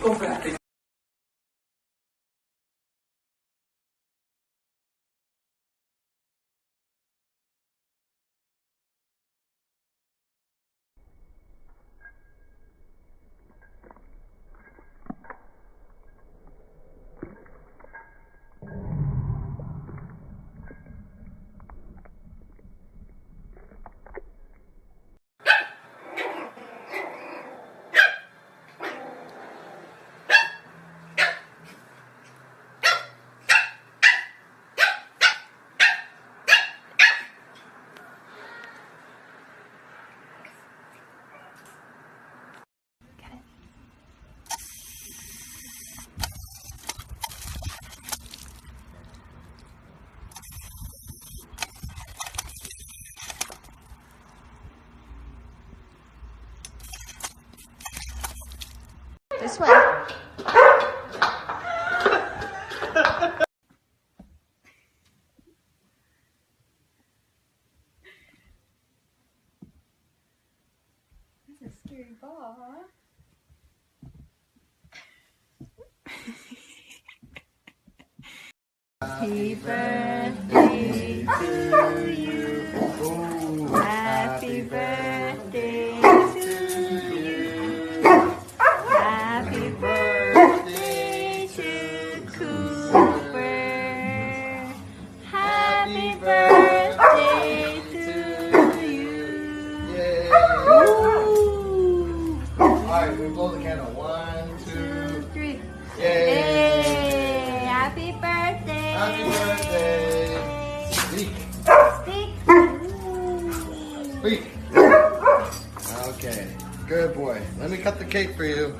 Cómprate. This way. That's a scary ball, huh? Happy birthday to you. Happy birthday to you. Happy birthday to Cooper. Happy birthday to you. Yay! Woo. Alright, we blow the candle. 1, 2, 3. Yay! Yay! Happy birthday! Happy birthday! Speak! Speak! Speak! Okay, good boy. Let me cut the cake for you.